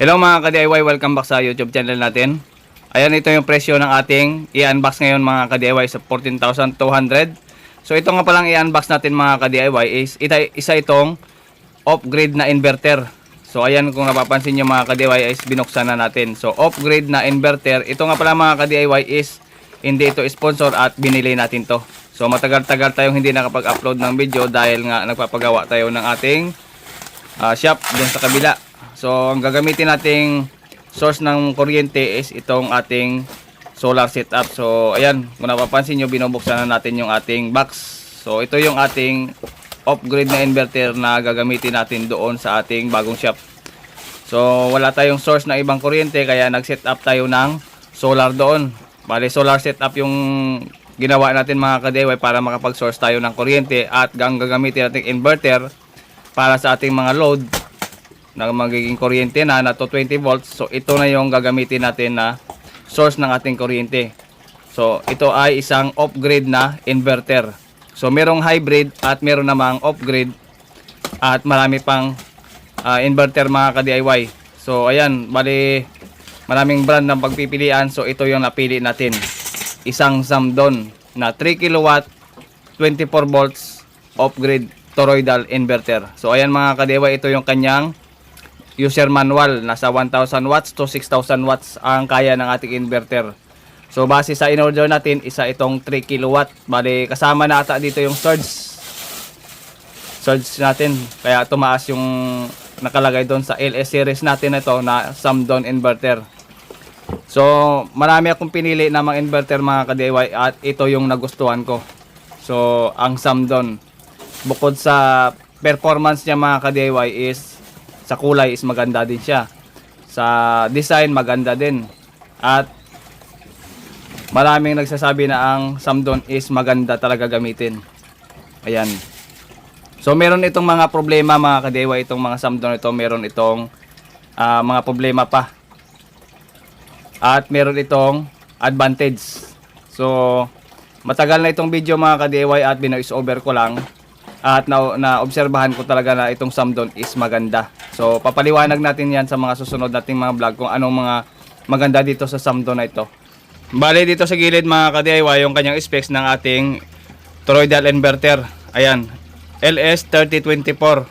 Hello mga ka-DIY, welcome back sa YouTube channel natin. Ayan, ito yung presyo ng ating i-unbox ngayon mga ka-DIY sa 14,200. So ito nga palang i-unbox natin mga ka-DIY is isa itong off-grid na inverter. So ayan, kung napapansin nyo mga ka-DIY is binuksan na natin. So off-grid na inverter, ito nga pala mga ka-DIY is hindi ito sponsor at binili natin to. So matagal-tagal tayong hindi nakapag-upload ng video dahil nga nagpapagawa tayo ng ating shop dun sa kabila. So ang gagamitin nating source ng kuryente is itong ating solar setup. So ayan, kung napapansin nyo, binubuksan na natin yung ating box. So ito yung ating off-grid na inverter na gagamitin natin doon sa ating bagong shop. So wala tayong source na ibang kuryente kaya nag-set up tayo ng solar doon. Bali solar setup yung ginawa natin mga ka-DIY para makapag-source tayo ng kuryente at gagamitin natin inverter para sa ating mga load na magiging kuryente na to 20 volts. So ito na yung gagamitin natin na source ng ating kuryente. So ito ay isang off-grid na inverter. So merong hybrid at meron namang off-grid at marami pang inverter mga ka-DIY. So ayan, bali maraming brand ng pagpipilian. So ito yung napili natin, isang Samdon na 3 kW 24 volts off-grid toroidal inverter. So ayan mga ka-DIY, ito yung kanyang user manual. Nasa 1,000 watts to 6,000 watts ang kaya ng ating inverter. So base sa in-order natin, isa itong 3 kW. Bali kasama na ata dito yung surge natin, kaya tumaas yung nakalagay doon sa LS series natin ito na Samdon inverter. So marami akong pinili na mga inverter mga ka-DIY at ito yung nagustuhan ko. So ang Samdon, bukod sa performance niya mga ka-DIY is sa kulay is maganda din siya. Sa design maganda din. At maraming nagsasabi na ang Samdon is maganda talaga gamitin. Ayan. So meron itong mga problema mga ka-DIY, itong mga Samdon ito, meron itong mga problema pa. At meron itong advantage. So matagal na itong video mga ka-DIY at binoise over ko lang. At na-obserbahan ko talaga na itong Samdon is maganda. So papaliwanag natin yan sa mga susunod nating mga vlog kung anong mga maganda dito sa Samdon na ito. Bali dito sa gilid mga ka-DIY yung kanyang specs ng ating toroidal inverter. Ayan, LS3024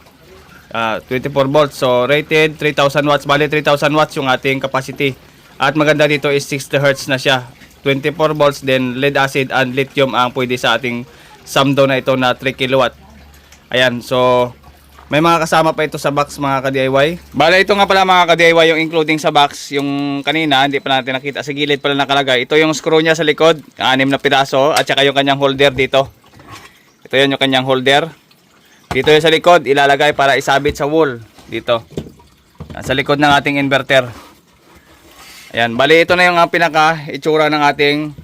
24 volts. So rated 3,000 watts. Bali 3,000 watts yung ating capacity. At maganda dito is 60 Hz na siya. 24 volts then lead acid and lithium ang pwede sa ating Samdon na ito na 3 kW. Ayan, so may mga kasama pa ito sa box mga ka-DIY. Bale ito nga pala mga ka-DIY yung including sa box. Yung kanina hindi pa natin nakita, sa gilid pala nakalagay. Ito yung screw niya sa likod, 6 na piraso, at saka yung kanyang holder dito. Ito yun yung kanyang holder. Dito yung sa likod, ilalagay para isabit sa wall dito. Sa likod ng ating inverter. Ayan, bale ito na yung pinaka itsura ng ating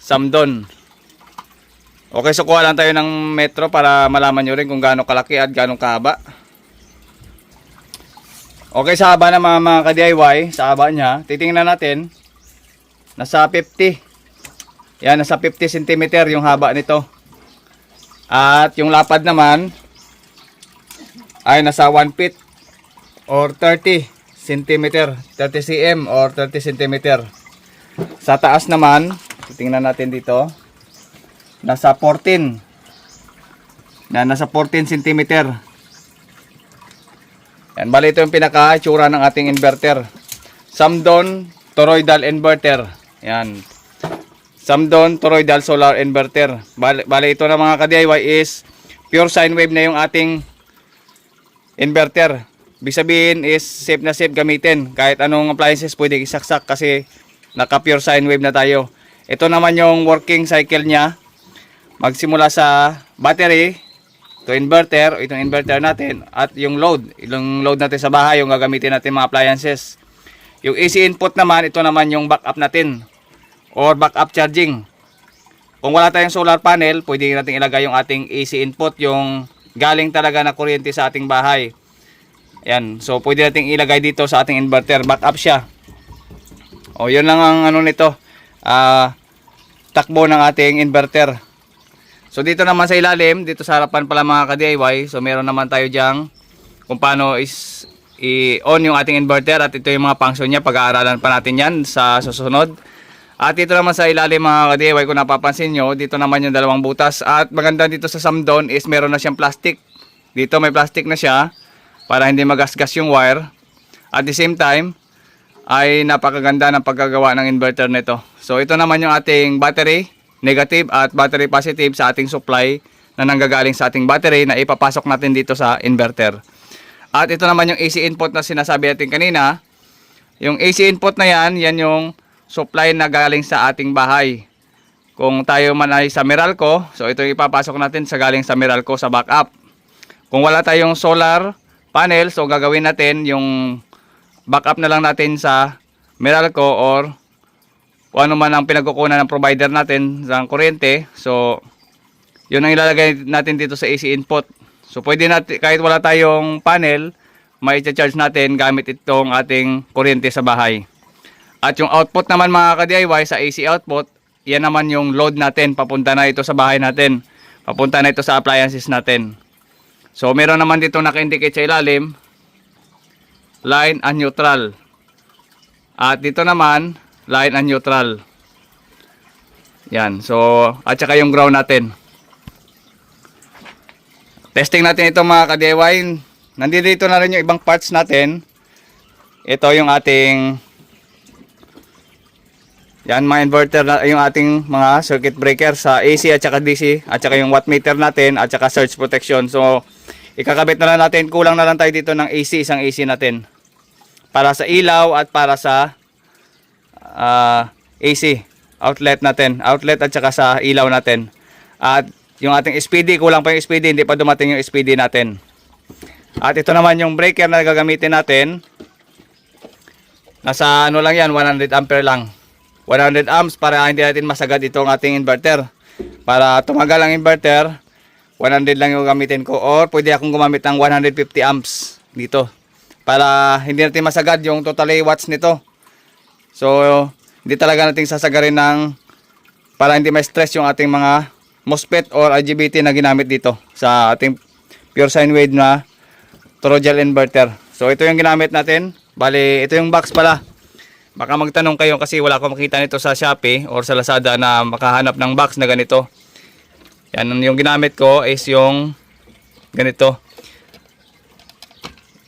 Samdon. Okay, so kuha lang tayo ng metro para malaman nyo rin kung gaano kalaki at gaano kahaba. Okay, sa haba na mga ka-DIY, sa haba niya, titingnan natin, nasa 50. Yan, nasa 50 cm yung haba nito. At yung lapad naman, ay nasa 1 feet or 30 cm, 30 cm or 30 cm. Sa taas naman, titingnan natin dito, nasa 14. Nasa 14 cm. Yan, bali ito yung pinaka-itsura ng ating inverter. Samdon toroidal inverter. Yan. Samdon toroidal solar inverter. Bali ito na mga ka-DIY is pure sine wave na yung ating inverter. Ibig sabihin is safe na safe gamitin. Kahit anong appliances pwede isaksak kasi naka pure sine wave na tayo. Ito naman yung working cycle niya. Magsimula sa battery, ito inverter, itong inverter natin, at yung load natin sa bahay, yung gagamitin natin mga appliances. Yung AC input naman, ito naman yung backup natin or backup charging. Kung wala tayong solar panel, pwede natin ilagay yung ating AC input, yung galing talaga na kuryente sa ating bahay. Ayan, so pwede natin ilagay dito sa ating inverter, backup siya. O yun lang ang ano nito, takbo ng ating inverter. So dito naman sa ilalim, dito sa harapan pala mga ka-DIY, so meron naman tayo diyang kung paano is i-on yung ating inverter at ito yung mga function niya. Pag-aaralan pa natin yan sa susunod. At dito naman sa ilalim mga ka-DIY, kung napapansin nyo, dito naman yung dalawang butas. At maganda dito sa Samdon is meron na siyang plastic. Dito may plastic na siya para hindi magasgas yung wire. At the same time, ay napakaganda ng pagkagawa ng inverter nito. So ito naman yung ating battery negative at battery positive sa ating supply na nanggagaling sa ating battery na ipapasok natin dito sa inverter. At ito naman yung AC input na sinasabi natin kanina. Yung AC input na yan yung supply na galing sa ating bahay. Kung tayo man ay sa Meralco, so ito yung ipapasok natin sa galing sa Meralco sa backup. Kung wala tayong solar panel, so gagawin natin yung backup na lang natin sa Meralco or kung ano man ang pinagkukunan ng provider natin sa kuryente. So yun ang ilalagay natin dito sa AC input. So pwede natin, kahit wala tayong panel, may charge natin gamit itong ating kuryente sa bahay. At yung output naman mga ka-DIY sa AC output, yan naman yung load natin. Papunta na ito sa bahay natin. Papunta na ito sa appliances natin. So meron naman dito naka-indicate sa ilalim, line and neutral. At dito naman, line and neutral. Yan. So, at saka yung ground natin. Testing natin ito mga ka-DIY. Nandito na rin yung ibang parts natin. Ito yung ating yan, mga inverter na, yung ating mga circuit breaker sa AC at saka DC, at saka yung wattmeter natin, at saka surge protection. So, ikakabit na lang natin, kulang na lang tayo dito ng AC, isang AC natin. Para sa ilaw at para sa AC, outlet natin, outlet at saka sa ilaw natin. At yung ating SPD, kulang pa yung SPD, hindi pa dumating yung SPD natin. At ito naman yung breaker na gagamitin natin. Nasa ano lang yan, 100 ampere lang. 100 amps para hindi natin masagad itong ating inverter. Para tumagal ang inverter, 100 lang yung gamitin ko. Or pwede akong gumamit ng 150 amps dito. Para hindi natin masagad yung totally watts nito. So, hindi talaga natin sasagarin ng para hindi ma-stress yung ating mga MOSFET or IGBT na ginamit dito sa ating pure sine wave na Trogel inverter. So, ito yung ginamit natin. Bali, ito yung box pala. Baka magtanong kayo kasi wala akong makita nito sa Shopee or sa Lazada na makahanap ng box na ganito. Yan, yung ginamit ko is yung ganito.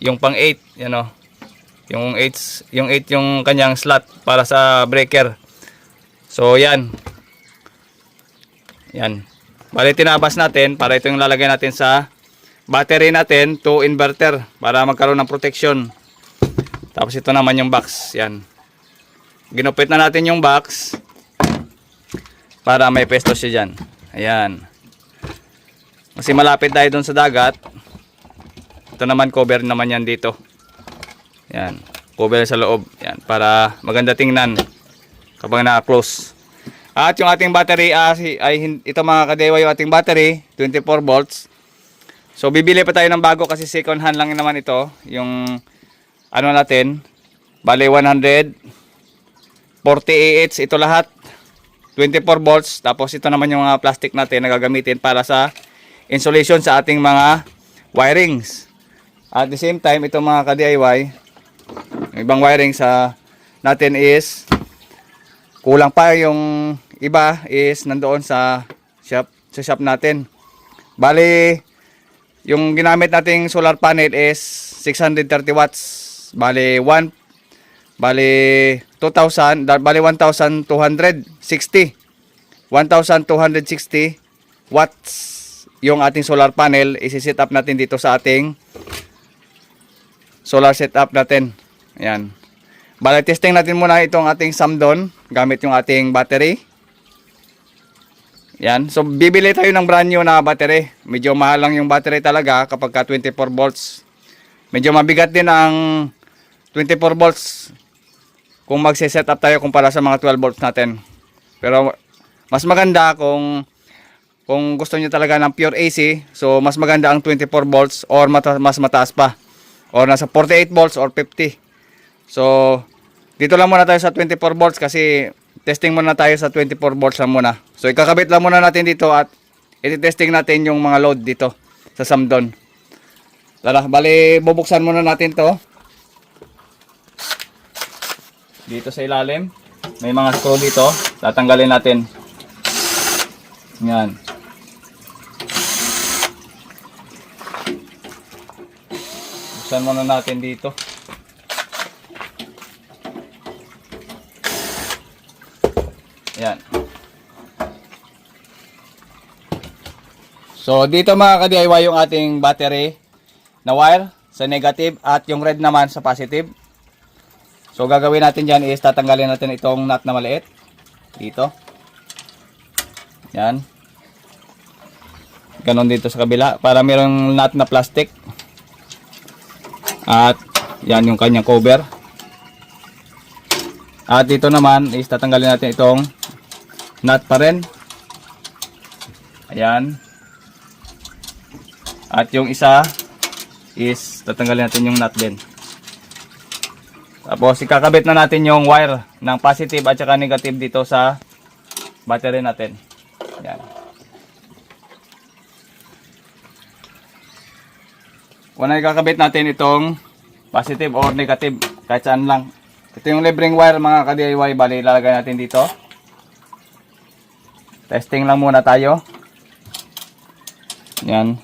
Yung pang 8, yan o. Yung 8 yung kanyang slot para sa breaker. So yan. Yan. Bali tinabas natin para ito yung lalagay natin sa battery natin to inverter para magkaroon ng protection. Tapos ito naman yung box, yan. Ginupit na natin yung box para may pesto siya dyan. Ayan. Kasi malapit tayo dun sa dagat. Ito naman cover naman yan dito. Ayan. Cover sa loob. Ayan. Para maganda tingnan kapag na-close. At yung ating battery ay ito mga ka-DIY yung ating battery. 24 volts. So bibili pa tayo ng bago kasi second hand lang naman ito. Yung ano natin. Bale 140 AH ito lahat. 24 volts. Tapos ito naman yung mga plastic natin na gagamitin para sa insulation sa ating mga wirings. At the same time, ito mga ka-DIY, yung ibang wiring sa natin is kulang pa, yung iba is nandoon sa shop natin. Bali, yung ginamit nating solar panel is 630 watts. Bali 2,260. 1,260 watts yung ating solar panel. Isi-set up natin dito sa ating solar setup natin. Ayan. Bali, testing natin muna itong ating Samdon gamit yung ating battery. Yan. So, bibili tayo ng brand new na battery. Medyo mahal lang yung battery talaga kapag ka 24 volts. Medyo mabigat din ang 24 volts kung magse-set up tayo kumpara sa mga 12 volts natin. Pero mas maganda kung gusto niyo talaga ng pure AC, so mas maganda ang 24 volts or mas mataas pa. Or nasa 48 volts or 50. So, dito lang muna tayo sa 24 volts kasi testing muna tayo sa 24 volts lang muna. So, ikakabit lang muna natin dito at i-testing natin yung mga load dito sa Samdon. Bali, bubuksan muna natin to. dito sa ilalim. May mga screw dito. Tatanggalin natin. Yan. Buksan muna natin dito. Yan. So dito mga ka-DIY yung ating battery na wire sa negative at yung red naman sa positive. So gagawin natin dyan is tatanggalin natin itong nut na maliit dito. Yan. Ganon dito sa kabila para mayroong nut na plastic. At yan yung kanyang cover. At dito naman is tatanggalin natin itong nut pa rin. Ayan. At yung isa is tatanggalin natin yung nut din. Tapos ikakabit na natin yung wire ng positive at saka negative dito sa battery natin. Ayan. Una ikakabit natin itong positive or negative kahit saan lang. Ito yung libreng wire mga ka-DIY, bali ilalagay natin dito. Testing lang muna tayo. Yan.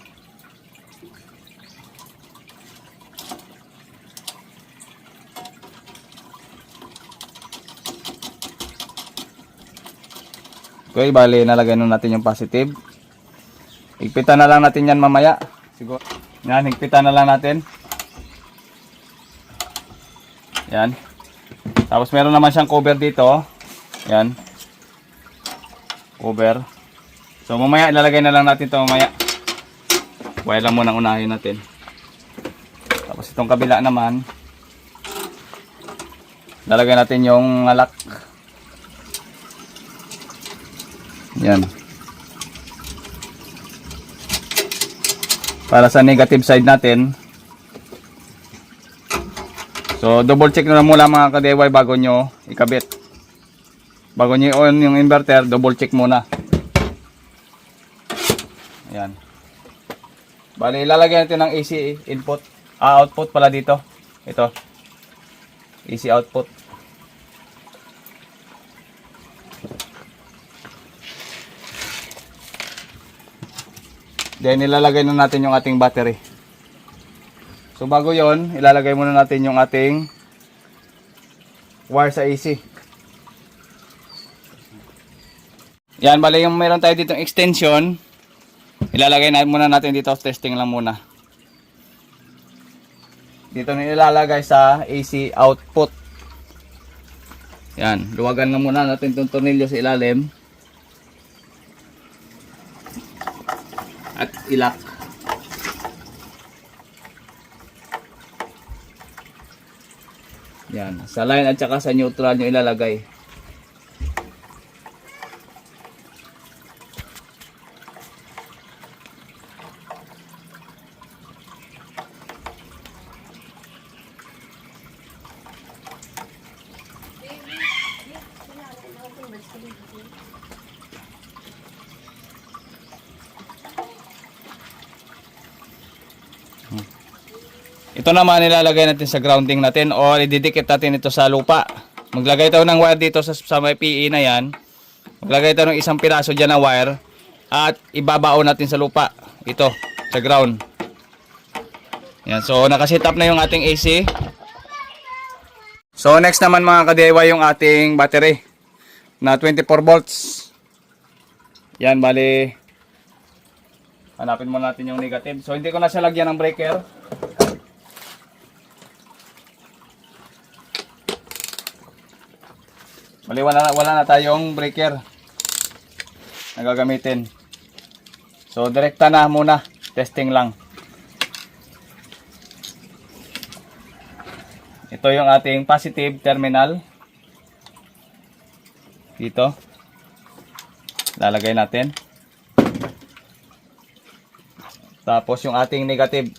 Okay, bali nalagay na natin yung positive. Higpitan na lang natin yan mamaya. Siguro. Yan, higpitan na lang natin. Yan. Tapos meron naman siyang cover dito. Yan. Cover. So mamaya ilalagay na lang natin ito mamaya. Wire lang muna unahin natin. Tapos itong kabila naman, lalagay natin yung lock. Yan. Para sa negative side natin. So double check na muna mga ka-DIY bago nyo ikabit. Bago nyo on yung inverter, double check muna. Ayan. Bali ilalagay natin ng AC input, output pala dito. Ito. AC output. Then ilalagay na natin yung ating battery. So bago yon, ilalagay muna natin yung ating wire sa AC. Yan, bali yung meron tayo ditong extension, ilalagay na muna natin dito, testing lang muna. Dito na ilalagay sa AC output. Yan, luwagan na muna natin itong tornilyo sa ilalim. At ilak. Yan, sa line at saka sa neutral nyo ilalagay. Ito naman ilalagay natin sa grounding natin o ididikit natin ito sa lupa. Maglagay tayo ng wire dito sa may PE na yan. Maglagay tayo ng isang piraso dyan na wire at ibabaon natin sa lupa. Ito, sa ground. Yan, so nakaset up na yung ating AC. So next naman mga ka-DIY yung ating battery na 24 volts. Yan, bali hanapin muna natin yung negative. So hindi ko na siya lagyan ng breaker. Bali wala na tayong breaker na gagamitin. So direkta na muna, testing lang. Ito yung ating positive terminal. Dito. Lalagay natin. Tapos yung ating negative.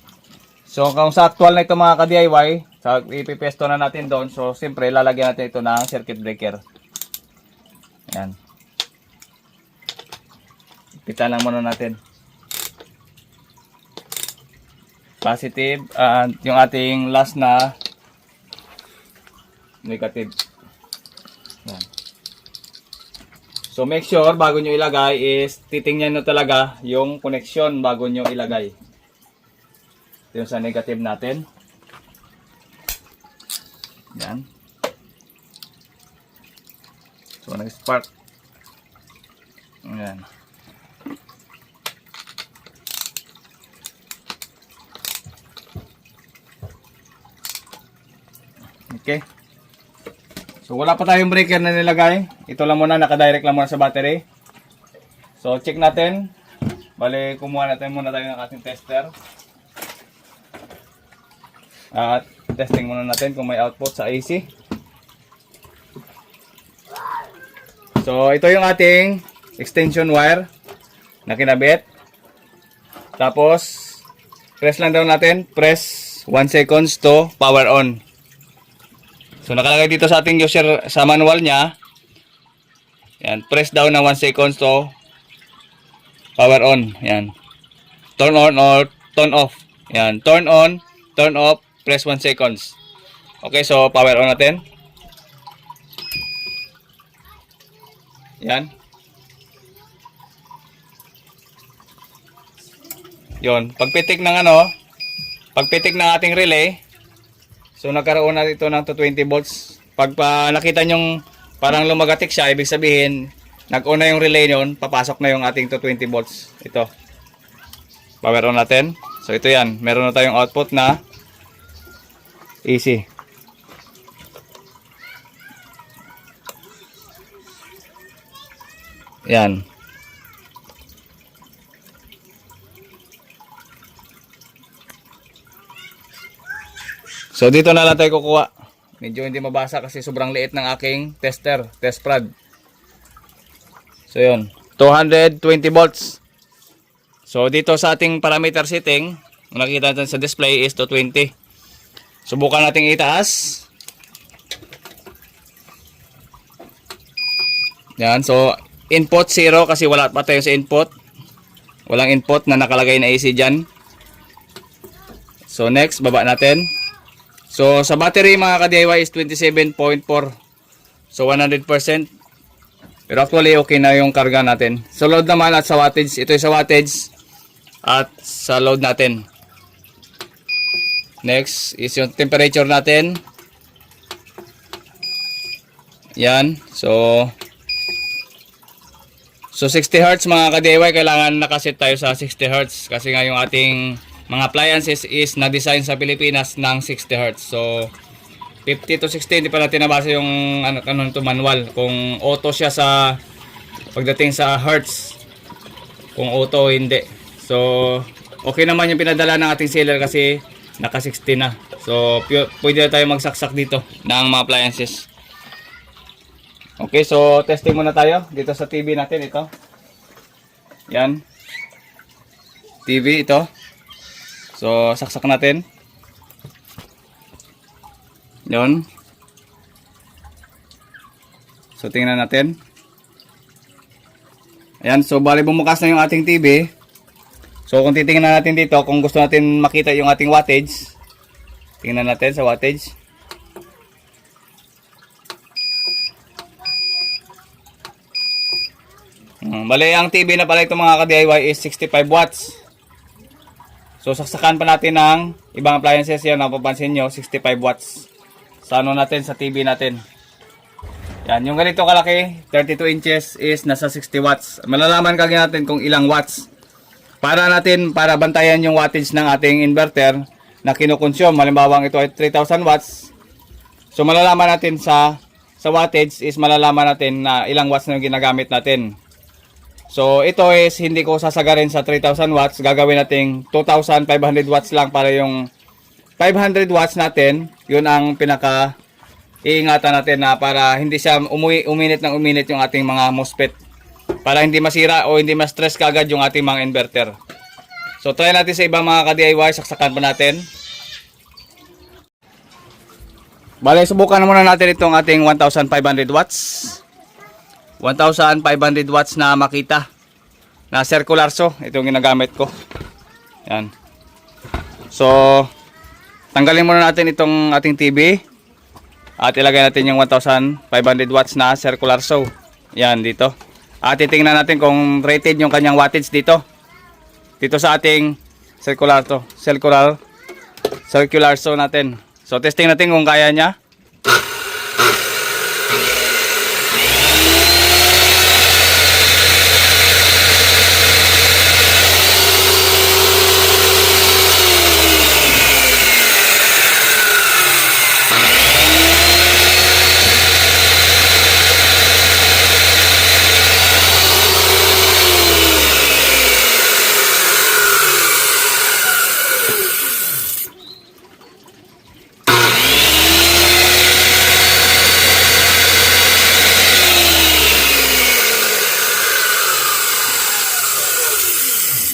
So kung sa actual na ito mga ka-DIY, ipipesto na natin doon. So siyempre lalagyan natin ito ng circuit breaker. Yan. Pitan lang muna natin. Positive. Yung ating last na negative. So make sure bago nyo ilagay is titingnan nyo talaga yung connection bago nyo ilagay. Ito yung sa negative natin. Yan. So nag-spark. Yan. Okay. So wala pa tayong breaker na nilagay. Ito lang muna, naka-direct lang muna sa battery. So check natin. Bale, kumuha natin muna tayo ng ating tester. At testing muna natin kung may output sa AC. So ito yung ating extension wire na kinabit. Tapos press lang daw natin. Press 1 seconds to power on. So nakalagay dito sa ating user sa manual niya. Yan, press down ng 1 seconds to power on. Yan. Turn on or turn off. Yan, turn on, turn off, press 1 seconds. Okay, so power on natin. Yan. Yon, pagpitik ng pagpitik ng ating relay. So nagkaroon na ito ng 220 volts. Pag nakita nyong parang lumagatik siya, ibig sabihin nag-on na yung relay nyon, papasok na yung ating 220 volts. Ito. Power on natin. So ito yan. Meron na tayong output na AC. Yan. So dito na lang tayo kukuha. Medyo hindi mabasa kasi sobrang liit ng aking tester, test prod. So yun, 220 volts. So dito sa ating parameter setting, kung nakikita natin sa display is 220. Subukan natin itaas. Yan, so input 0 kasi wala pa tayo sa input. Walang input na nakalagay na AC dyan. So next, baba natin. So sa battery mga ka-DIY is 27.4. So 100%. Pero actually okay na yung karga natin. Sa load naman at sa wattage, ito yung sa wattage at sa load natin. Next is yung temperature natin. Yan. So 60 Hz mga ka-DIY, kailangan nakaset tayo sa 60 Hz kasi nga yung ating mga appliances is na-design sa Pilipinas ng 60 Hz. So 50 to 60 hindi pa natin nabasa yung to manual kung auto siya sa pagdating sa hertz, kung auto hindi. So okay naman yung pinadala ng ating seller kasi naka 60 na. So pwede na tayo magsaksak dito ng mga appliances. Okay, so testing muna tayo dito sa TV natin. Ito yan, TV ito. So saksak natin. Yun. So tingnan natin. Ayan, so bali bumukas na yung ating TV. So kung titingnan natin dito, kung gusto natin makita yung ating wattage, tingnan natin sa wattage. Bali ang TV na pala ito mga ka-DIY is 65 watts. So saksakan pa natin ng ibang appliances yan, napapansin nyo, 65 watts. Sa ano natin, sa TV natin. Yan, yung ganito kalaki, 32 inches is nasa 60 watts. Malalaman kagad natin kung ilang watts. Para bantayan yung wattage ng ating inverter na kinukonsume. Halimbawa ito ay 3000 watts. So malalaman natin sa wattage is malalaman natin na ilang watts na yung ginagamit natin. So ito is hindi ko sasagarin sa 3000 watts. Gagawin natin 2500 watts lang para yung 500 watts natin, yun ang pinaka iingatan natin na para hindi siya uminit ng uminit yung ating mga MOSFET. Para hindi masira o hindi ma-stress kagad yung ating mga inverter. So try natin sa ibang mga ka-DIY, saksakan pa natin. Bale, subukan muna natin itong ating 1500 watts. 1500 watts na Makita. Na circular saw, itong ginagamit ko. Yan. So tanggalin muna natin itong ating TV at ilagay natin yung 1500 watts na circular saw. Yan dito. At titingnan natin kung rated yung kanyang wattage dito. Dito sa ating circular saw natin. So testing natin kung kaya niya.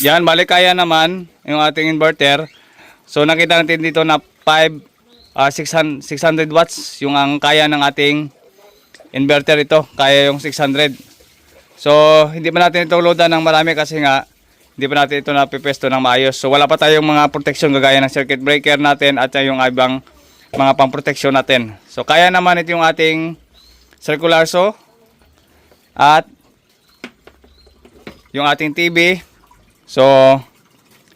Yan, balik kaya naman yung ating inverter. So nakita natin dito na 600 watts yung ang kaya ng ating inverter ito. Kaya yung 600. So hindi pa natin ito loadan ng marami kasi nga hindi pa natin ito napipesto ng maayos. So wala pa tayong mga protection gagaya ng circuit breaker natin at yung ibang mga pang protection natin. So kaya naman ito yung ating circular saw at yung ating TV. So,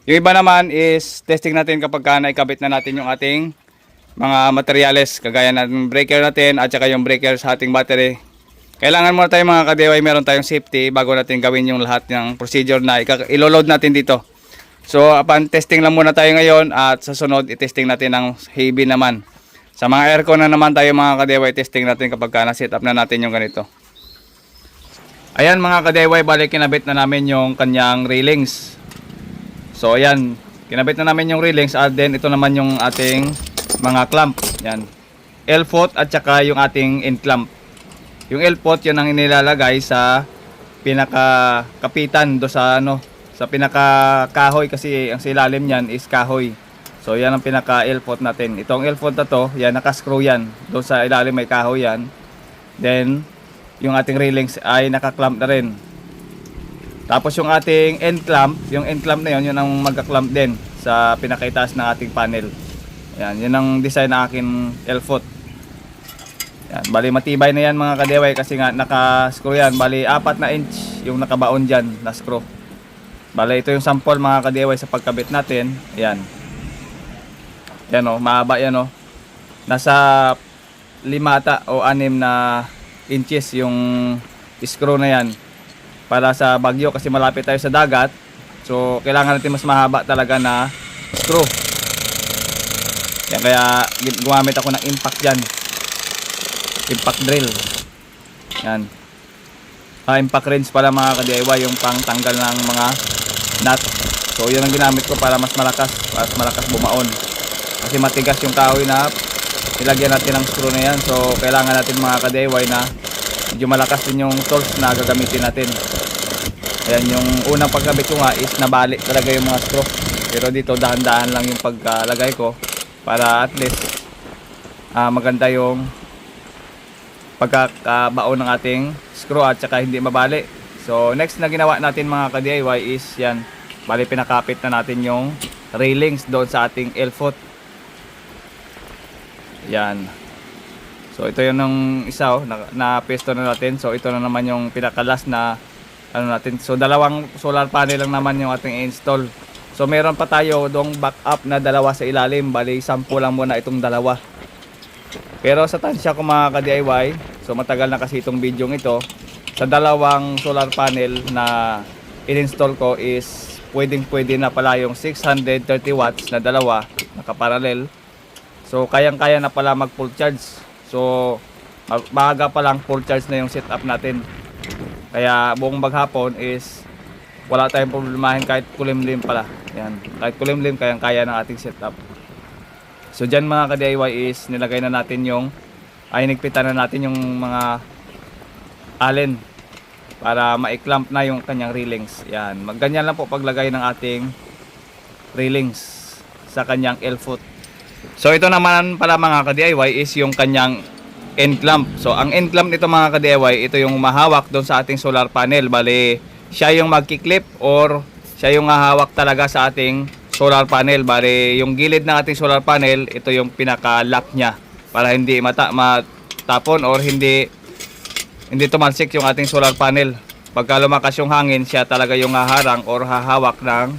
yung iba naman is testing natin kapag naikabit na natin yung ating mga materyales. Kagaya ng breaker natin at saka yung breaker sa ating battery. Kailangan muna tayo mga ka-DIY, meron tayong safety bago natin gawin yung lahat ng procedure na ilo-load natin dito. So, upon testing lang muna tayo ngayon at sa sunod, i-testing natin ang heavy naman. Sa mga aircon na naman tayo mga ka-DIY, testing natin kapag na-set up na natin yung ganito. Ayan mga ka-DIY, balik kinabit na namin yung kanyang railings. So ayan, kinabit na namin yung railings at then ito naman yung ating mga clamp. Yan, L-foot at saka yung ating end clamp. Yung L-foot yun ang inilalagay sa pinaka-kapitan do sa sa pinaka-kahoy kasi ang silalim niyan is kahoy. So yan ang pinaka-L-foot natin. Itong L-foot na to, yan naka-screw yan. Do sa ilalim may kahoy yan. Then yung ating railings ay naka-clamp na rin. Tapos yung ating end clamp, yung end clamp na yun ang magka-clamp din sa pinakaitaas ng ating panel. Yan, yun ang design ng aking L-foot. Yan, bali matibay na yan mga ka-DIY kasi nga naka-screw yan. Bali 4 na inch yung nakabaon dyan na screw. Bali ito yung sample mga ka-DIY sa pagkabit natin. Yan. Yan o, mahaba yan o. Nasa 5 ata o 6 na inches yung screw na yan para sa bagyo kasi malapit tayo sa dagat. So kailangan natin mas mahaba talaga na screw. Yan, kaya gumamit ako ng impact dyan, impact drill. Yan, impact wrench pala mga ka-DIY, yung pang tanggal ng mga nut. So yun ang ginamit ko para mas malakas bumaon kasi matigas yung kahoy na ilagyan natin ng screw na yan. So kailangan natin mga ka-DIY na medyo malakas din yung tools na gagamitin natin. Ayan, yung unang pagkabit ko nga is nabali talaga yung mga screw. Pero dito dahan-dahan lang yung pagkalagay ko para at least maganda yung pagkakabaon ng ating screw at saka hindi mabali. So next na ginawa natin mga ka-DIY is yan, bali pinakapit na natin yung railings doon sa ating L-foot. Yan. So ito yung ng isa na pesto na natin. So ito na naman yung pinakalas na natin. So dalawang solar panel lang naman yung ating install. So meron pa tayo dong backup na dalawa sa ilalim. Bali 10 lang muna itong dalawa. Pero sa tansya ko mga ka-DIY, so matagal na kasi itong video ito. Sa dalawang solar panel na in-install ko is pwede na pala yung 630 watts na dalawa nakaparallel. So kayang-kaya na pala mag full charge. So maaga pa lang full charge na yung setup natin. Kaya buong maghapon is wala tayong problemahin kahit kulimlim pala. Yan, kahit kulimlim kayang-kaya ng ating setup. So dyan mga ka-DIY is nilagay na natin yung nigpitan na natin yung mga allen para ma-clamp na yung kanyang railings. Yan, magganyan lang po paglagay ng ating railings sa kanyang L-foot. So ito naman pala mga ka-DIY is yung kanyang end clamp. So ang end clamp nito mga ka-DIY, ito yung mahawak doon sa ating solar panel. Bali siya yung magki-clip or siya yung hahawak talaga sa ating solar panel. Bali yung gilid ng ating solar panel, ito yung pinaka-lock niya para hindi matapon or hindi tumalsik yung ating solar panel pagka lumakas yung hangin, siya talaga yung haharang or hahawak ng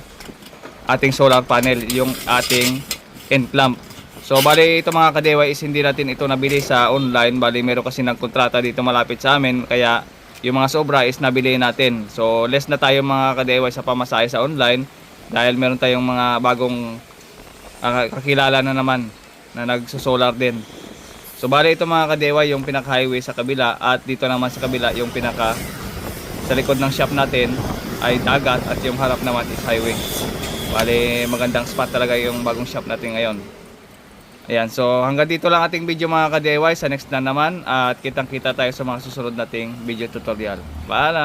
ating solar panel, yung ating end clamp. So bali ito mga ka-DIY is hindi natin ito nabili sa online. Bali meron kasi nagkontrata dito malapit sa amin, kaya yung mga sobra is nabili natin. So less na tayo mga ka-DIY sa pamasahe sa online dahil meron tayong mga bagong kakilala na naman na nagso-solar din. So bali ito mga ka-DIY yung pinaka-highway sa kabila, at dito naman sa kabila yung pinaka sa likod ng shop natin ay dagat, at yung harap naman is highway. Bali magandang spot talaga yung bagong shop natin ngayon. Ayan, so hanggang dito lang ating video mga ka-DIY. Sa next na naman at kitang kita tayo sa mga susunod nating video tutorial. Paalam!